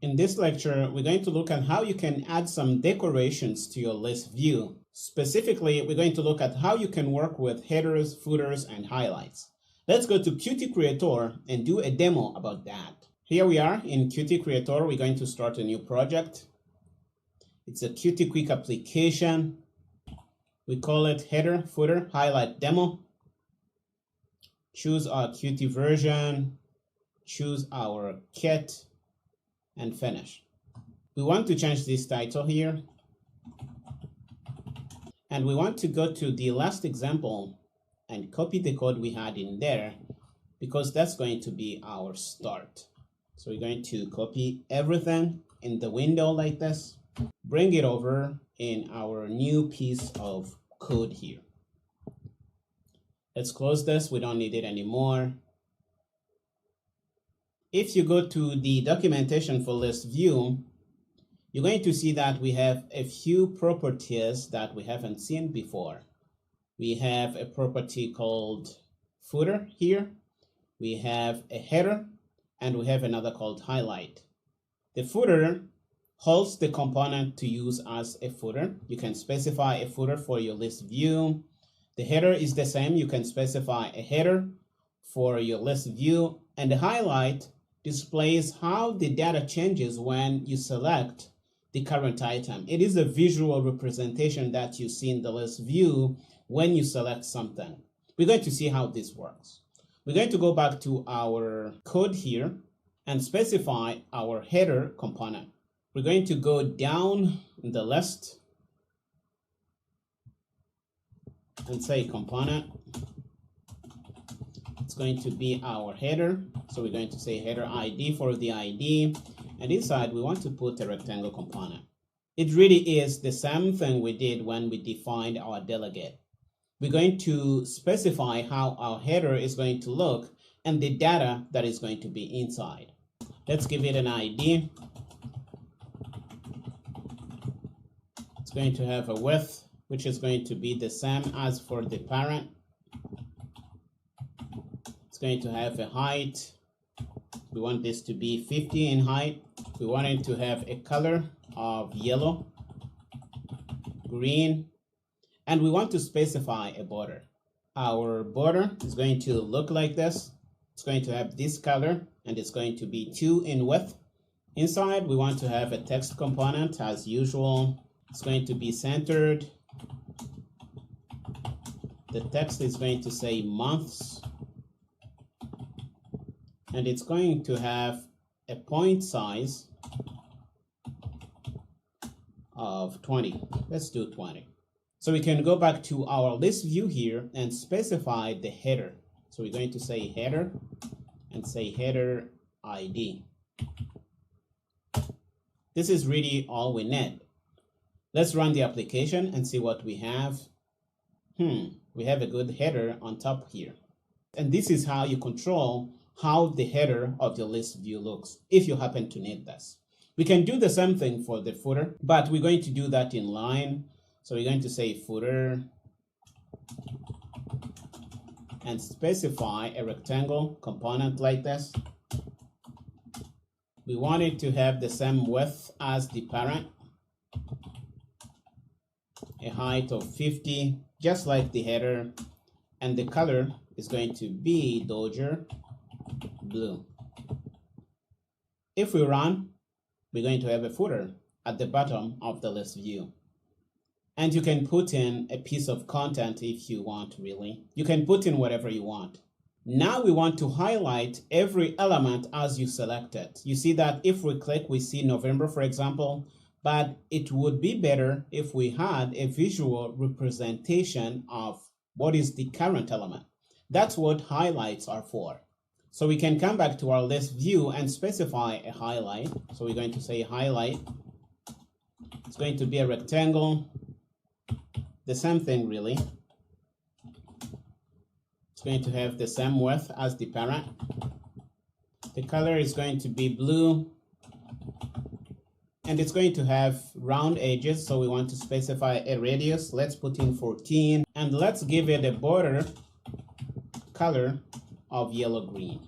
In this lecture, we're going to look at how you can add some decorations to your list view. Specifically, we're going to look at how you can work with headers, footers, and highlights. Let's go to Qt Creator and do a demo about that. Here we are in Qt Creator. We're going to start a new project. It's a Qt Quick application. We call it Header, Footer, Highlight Demo. Choose our Qt version, choose our kit, and finish. We want to change this title here. And we want to go to the last example and copy the code we had in there because that's going to be our start. So we're going to copy everything in the window like this, bring it over in our new piece of code here. Let's close this. We don't need it anymore. If you go to the documentation for list view, you're going to see that we have a few properties that we haven't seen before. We have a property called footer here. We have a header, and we have another called highlight. The footer holds the component to use as a footer. You can specify a footer for your list view. The header is the same. You can specify a header for your list view, and the highlight displays how the data changes when you select the current item. It is a visual representation that you see in the list view when you select something. We're going to see how this works. We're going to go back to our code here and specify our header component. We're going to go down in the list and say component. It's going to be our header. So we're going to say header ID for the ID. And inside, we want to put a rectangle component. It really is the same thing we did when we defined our delegate. We're going to specify how our header is going to look and the data that is going to be inside. Let's give it an ID. It's going to have a width, which is going to be the same as for the parent. It's going to have a height. We want this to be 50 in height. We want it to have a color of yellow, green, and we want to specify a border. Our border is going to look like this. It's going to have this color, and it's going to be 2 in width. Inside, we want to have a text component as usual. It's going to be centered. The text is going to say months. And it's going to have a point size of 20. Let's do 20. So we can go back to our list view here and specify the header. So we're going to say header and say header ID. This is really all we need. Let's run the application and see what we have. We have a good header on top here. And this is how you control how the header of your list view looks, if you happen to need this. We can do the same thing for the footer, but we're going to do that in line. So we're going to say footer and specify a rectangle component like this. We want it to have the same width as the parent, a height of 50, just like the header, and the color is going to be Dodger blue. If we run, we're going to have a footer at the bottom of the list view. And you can put in a piece of content if you want, really. You can put in whatever you want. Now we want to highlight every element as you select it. You see that if we click, we see November, for example, but it would be better if we had a visual representation of what is the current element. That's what highlights are for. So we can come back to our list view and specify a highlight. So we're going to say highlight. It's going to be a rectangle. The same thing, really. It's going to have the same width as the parent. The color is going to be blue. And it's going to have round edges. So we want to specify a radius. Let's put in 14. And let's give it a border color of yellow-green.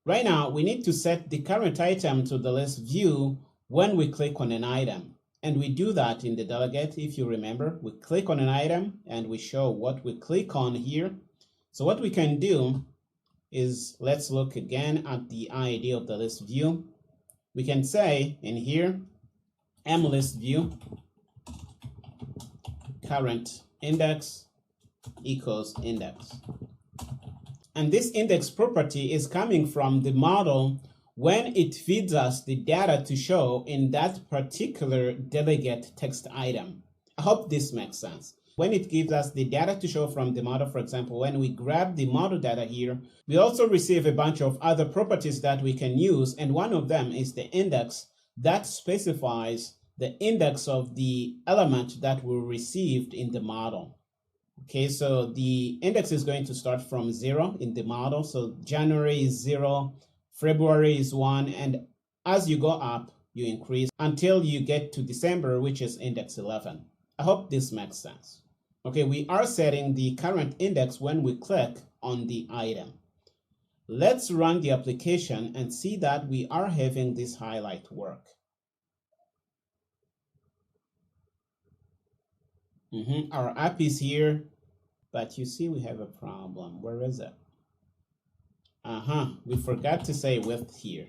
Right now, we need to set the current item to the list view when we click on an item. And we do that in the delegate. If you remember, we click on an item and we show what we click on here. So what we can do is, let's look again at the ID of the list view. We can say in here, mList view current index equals index. And this index property is coming from the model when it feeds us the data to show in that particular delegate text item. I hope this makes sense. When it gives us the data to show from the model, for example, when we grab the model data here, we also receive a bunch of other properties that we can use, and one of them is the index that specifies the index of the element that we received in the model. Okay, so the index is going to start from 0 in the model. So January is 0, February is 1, and as you go up, you increase until you get to December, which is index 11. I hope this makes sense. Okay, we are setting the current index when we click on the item. Let's run the application and see that we are having this highlight work. Our app is here, but you see we have a problem. Where is it? We forgot to say width here.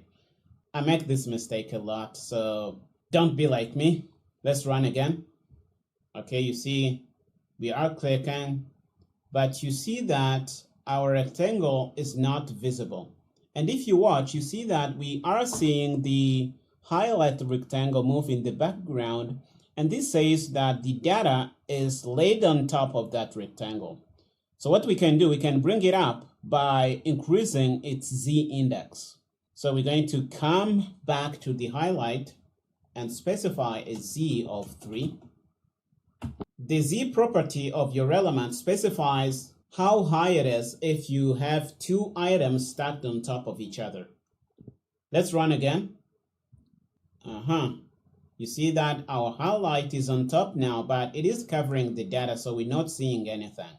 I make this mistake a lot, so don't be like me. Let's run again. Okay, you see we are clicking, but you see that our rectangle is not visible. And if you watch, you see that we are seeing the highlight rectangle move in the background, and this says that the data is laid on top of that rectangle. So what we can do, we can bring it up by increasing its Z index. So we're going to come back to the highlight and specify a Z of 3. The Z property of your element specifies how high it is if you have 2 items stacked on top of each other. Let's run again. You see that our highlight is on top now, but it is covering the data, so we're not seeing anything.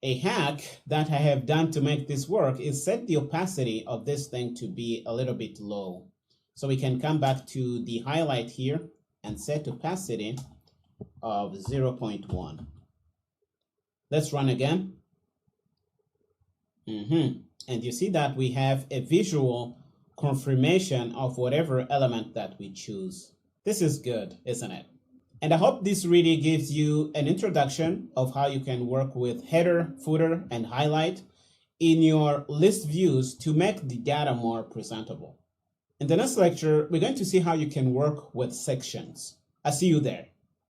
A hack that I have done to make this work is set the opacity of this thing to be a little bit low. So we can come back to the highlight here and set opacity of 0.1. Let's run again. And you see that we have a visual confirmation of whatever element that we choose. This is good, isn't it? And I hope this really gives you an introduction of how you can work with header, footer, and highlight in your list views to make the data more presentable. In the next lecture, we're going to see how you can work with sections. I'll see you there.